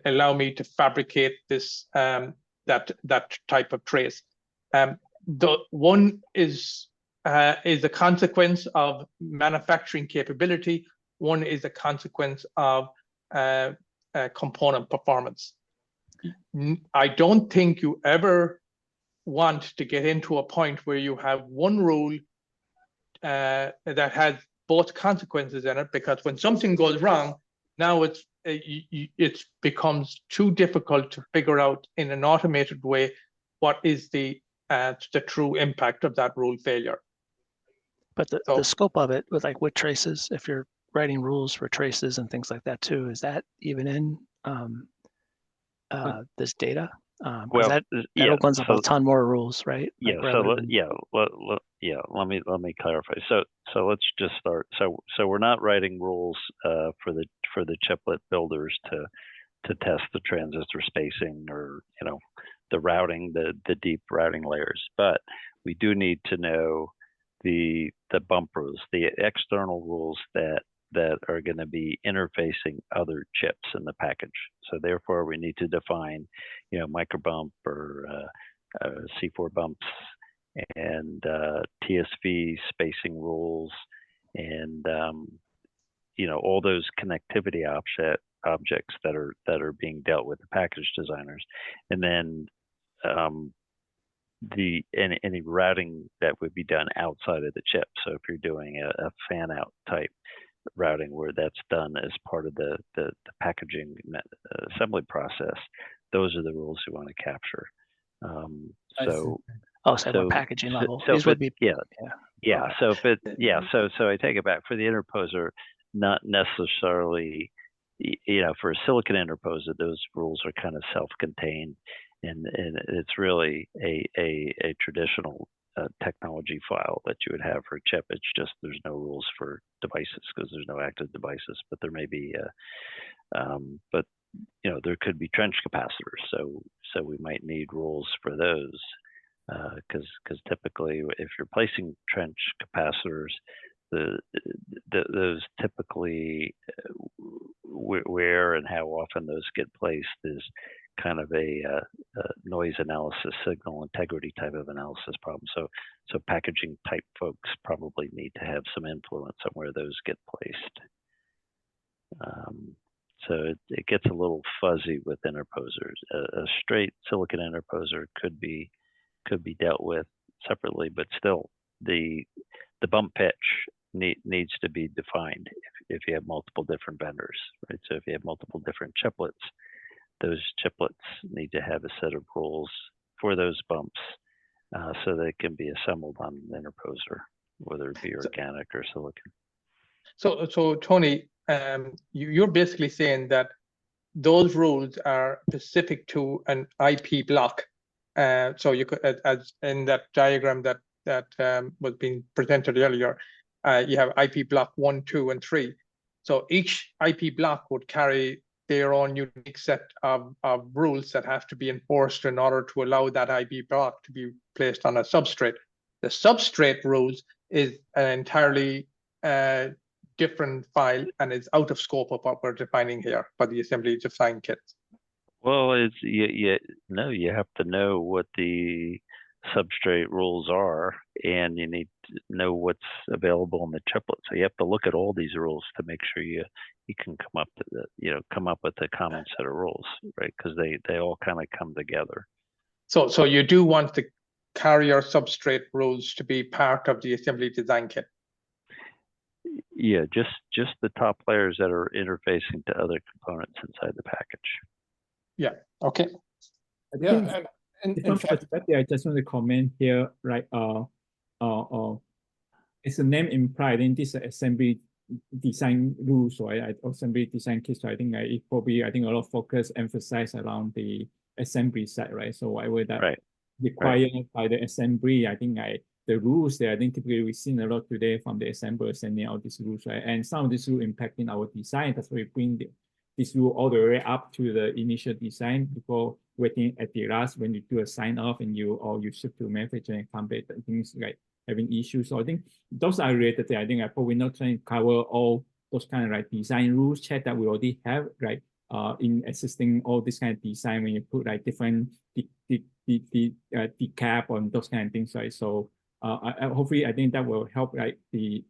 allow me to fabricate this that type of trace. The one is a consequence of manufacturing capability. One is a consequence of component performance. I don't think you ever want to get into a point where you have one rule that has both consequences in it, because when something goes wrong, now it becomes too difficult to figure out in an automated way what is the true impact of that rule failure. But the scope of it, with traces, if you're writing rules for traces and things like that too, is that even in this data? Well, that yeah, opens up so- a ton more rules, right? Yeah. Let me clarify. So let's just start. So we're not writing rules for the chiplet builders to test the transistor spacing or the routing, the deep routing layers, but we do need to know the bump rules, the external rules that are going to be interfacing other chips in the package. So therefore, we need to define, micro bump or C4 bumps and TSV spacing rules, and all those connectivity objects that are being dealt with the package designers, and then any routing that would be done outside of the chip. So if you're doing a fan out type routing where that's done as part of the packaging assembly process, those are the rules we want to capture. So we're packaging level. So These would be yeah. So I take it back. For the interposer, not necessarily, for a silicon interposer, those rules are kind of self-contained, and it's really a traditional technology file that you would have for a chip. It's just there's no rules for devices because there's no active devices, but there may be but there could be trench capacitors, so we might need rules for those, because typically if you're placing trench capacitors, those typically where and how often those get placed is kind of a noise analysis, signal integrity type of analysis problem. So packaging type folks probably need to have some influence on where those get placed. So it gets a little fuzzy with interposers. A straight silicon interposer could be dealt with separately, but still the bump pitch needs to be defined if you have multiple different vendors, right? So if you have multiple different chiplets, those chiplets need to have a set of rules for those bumps, so they can be assembled on an interposer, whether it be organic or silicon. So Tony, you're basically saying that those rules are specific to an IP block. So you could, as in that diagram that was being presented earlier, you have IP block 1, 2, and 3. So each IP block would carry their own unique set of rules that have to be enforced in order to allow that IP block to be placed on a substrate. The substrate rules is an entirely different file and is out of scope of what we're defining here for the assembly design kits. Well, you have to know what the substrate rules are, and you need to know what's available in the chiplet. So you have to look at all these rules to make sure you can come up with a common set of rules, right? Because they all kind of come together. So you do want the carrier substrate rules to be part of the assembly design kit. Yeah, just the top layers that are interfacing to other components inside the package. Yeah. Okay. Yeah. In fact, I just want to comment here, right? It's the name implied in this assembly design rules, right? Assembly design kits. So I think a lot of focus emphasize around the assembly side, right? So whatever that required by the assembly, I think the rules there. I think typically we've seen a lot today from the assemblers sending out these rules, right? And some of these rules impacting our design. That's why we bring this rule all the way up to the initial design before waiting at the last when you do a sign off and you ship to manufacturing and come back, things like having issues. So I think those are related. I think I probably not trying to cover all those kind of like design rules check that we already have, right? In assisting all this kind of design when you put like different decap on those kind of things, right? So hopefully I think that will help like the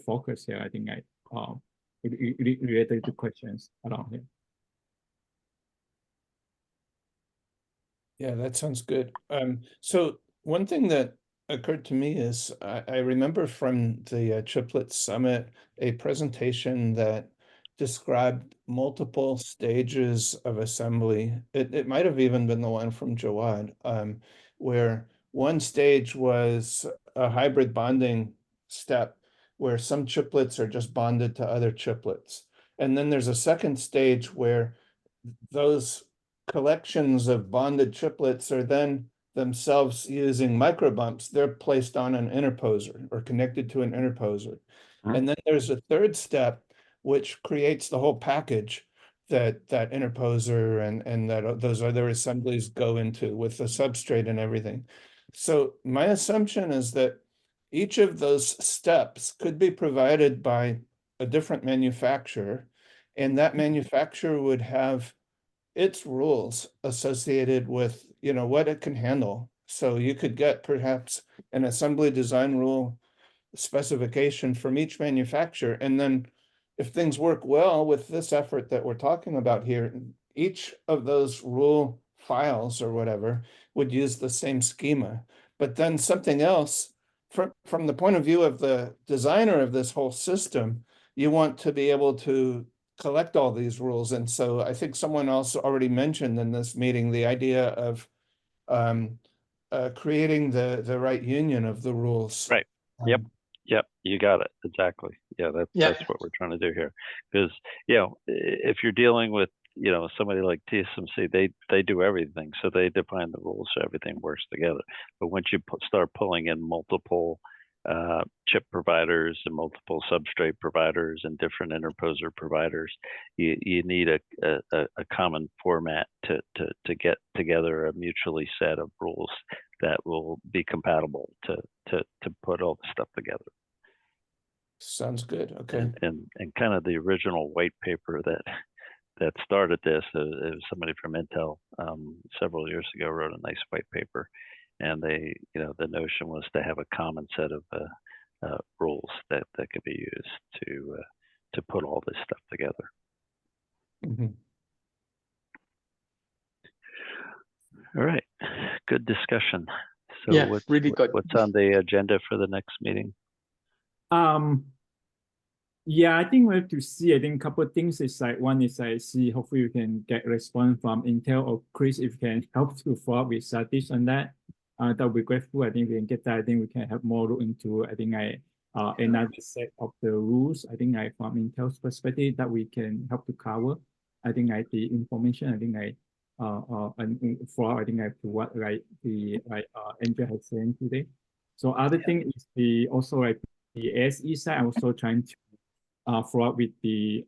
focus here. I think related to questions around here. Yeah, that sounds good. So one thing that occurred to me is I remember from the Chiplet Summit a presentation that described multiple stages of assembly. It might have even been the one from Jawad, where one stage was a hybrid bonding step where some chiplets are just bonded to other chiplets. And then there's a second stage where those collections of bonded chiplets are then themselves using microbumps. They're placed on an interposer or connected to an interposer. And then there's a third step, which creates the whole package that interposer and that those other assemblies go into with the substrate and everything. So my assumption is that each of those steps could be provided by a different manufacturer, and that manufacturer would have its rules associated with, you know, what it can handle. So you could get perhaps an assembly design rule specification from each manufacturer. And then if things work well with this effort that we're talking about here, each of those rule files or whatever would use the same schema. But then something else, from the point of view of the designer of this whole system, you want to be able to collect all these rules. And so I think someone else already mentioned in this meeting the idea of creating the right union of the rules. Right. Yep. You got it. Exactly. Yeah. That's what we're trying to do here. Because, you know, if you're dealing with, you know, somebody like TSMC, they do everything. So they define the rules so everything works together. But once you start pulling in multiple chip providers and multiple substrate providers and different interposer providers, you need a common format to get together a mutually set of rules that will be compatible to put all the stuff together. Sounds good. Okay. And kind of the original white paper that started this, it was somebody from Intel several years ago wrote a nice white paper, and they, you know, the notion was to have a common set of rules that could be used to put all this stuff together. Mm-hmm. All right, good discussion. So Yeah, really good. What's on the agenda for the next meeting? Yeah, I think we have to see. I think a couple of things is like one is I see hopefully we can get response from Intel or Chris if you can help to follow up with Satish on that. That would be grateful. I think we can get that. I think we can have more look into. I think another set of the rules. I think from Intel's perspective that we can help to cover. I think the information. I think and for I think to what Andrea has said today. So other thing is the also like the ASE side. I'm also trying to follow up with the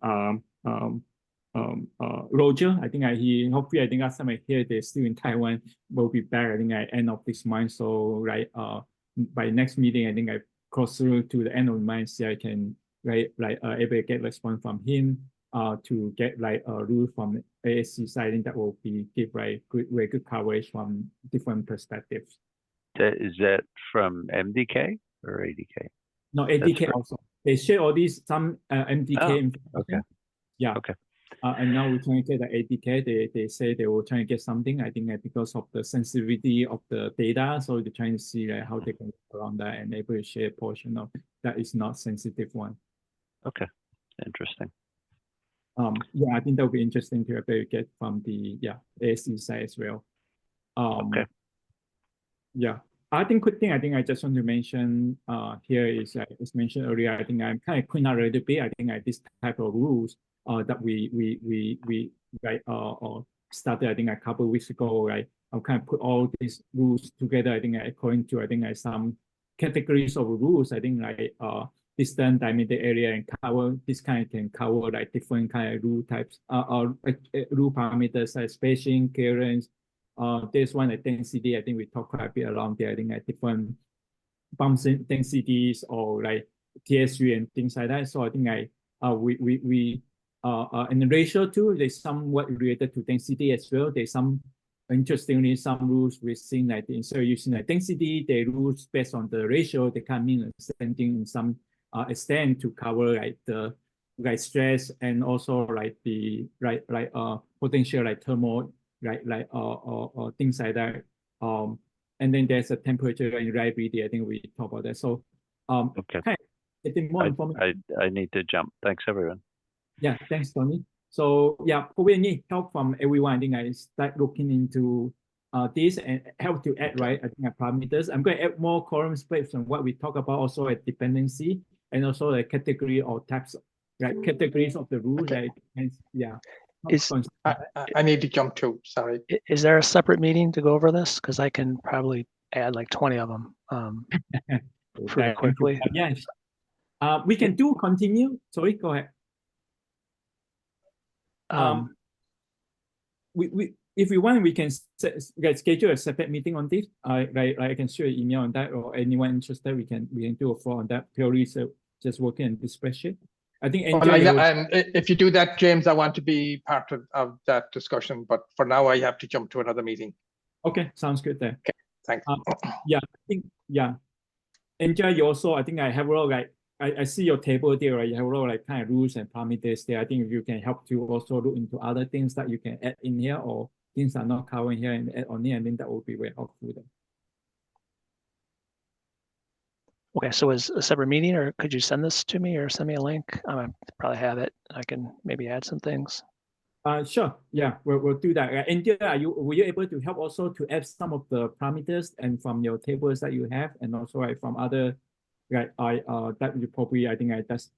Roger. I think he hopefully I think last time I hear they're still in Taiwan. Will be back. I think at end of this month. So by next meeting I think I cross through to the end of the month. See I can able to get response from him. To get a rule from ASC side, I think that will give very good coverage from different perspectives. Is that from MDK or ADK? No, ADK also. They share all these some MDK information. Okay. Yeah. Okay. And now we're trying to get the ADK. They say they will try to get something. I think because of the sensitivity of the data, so they're trying to see how they can work around that and able to share a portion of that is not sensitive one. Okay. Interesting. Yeah, I think that would be interesting to get from the ASC side as well. Okay. Yeah, I think quick thing. I think I just want to mention here is as mentioned earlier. I think I'm kind of clean out a little bit. I think this type of rules that we started. I think a couple of weeks ago. Right, I'll kind of put all these rules together. I think according to some categories of rules. I think like distance, diameter, area, and cover. This kind of can cover like different kind of rule types, rule parameters like spacing, clearance. There's one like density. I think we talked quite a bit around there. I think like different bump densities or like TSU and things like that. So I think and the ratio too, there's somewhat related to density as well. There's some, interestingly, some rules we've seen like instead of using like density, the rules based on the ratio, they can mean the same thing in some extent to cover like the stress and also like the potential like thermal or things like that. And then there's a temperature and reliability. I think we talked about that. So Okay. kind of getting more information. I need to jump. Thanks, everyone. Yeah, thanks, Tony. So yeah, probably need help from everyone. I think I start looking into this and help to add, right? I think parameters. I'm going to add more columns based on what we talk about, also a dependency and also a category or types, right? Categories of the rule. Okay. Like, yeah. I need to jump too, sorry. Is there a separate meeting to go over this? Because I can probably add like 20 of them pretty quickly. Yes. We can do continue. Sorry, go ahead. If we want, we can schedule a separate meeting on this. I can share an email on that, or anyone interested, we can do a floor on that. Purely so just working on this spreadsheet. I think if you do that, James, I want to be part of that discussion, but for now I have to jump to another meeting. Okay, sounds good there. Okay, thanks. Yeah, I think Enjoy. You also, I think I have a lot like I see your table there, right? You have a lot of like kind of rules and parameters there. I think if you can help to also look into other things that you can add in here or things that are not covered here and add on here, I think that would be very helpful then. Okay, so is a separate meeting, or could you send this to me or send me a link? I probably have it. I can maybe add some things. Sure. Yeah, we'll do that. And were you able to help also to add some of the parameters and from your tables that you have, and also from other that you probably, I think I just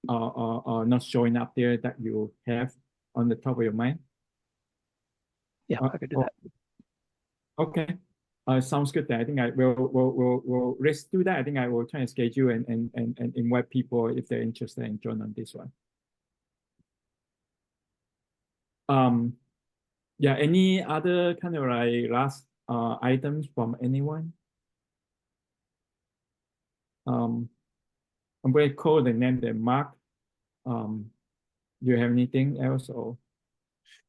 not showing up there that you have on the top of your mind? Yeah, I could do that. Okay. Sounds good then. I think let's do that. I think I will try and schedule and invite people if they're interested in join on this one. Yeah, any other kind of like last items from anyone? I'm going to call the name then Mark. Do you have anything else or?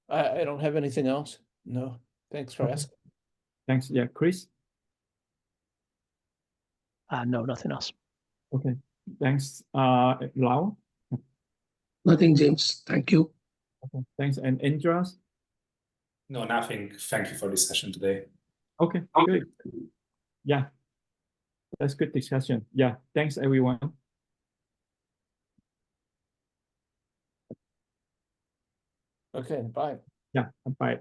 I don't have anything else. No, thanks for asking. Thanks. Yeah, Chris? No, nothing else. Okay, thanks. Lau? Nothing, James. Thank you. Okay, thanks. And Andreas? No, nothing. Thank you for this session today. Okay, good. Yeah, that's good discussion. Yeah, thanks everyone. Okay, bye. Yeah, bye.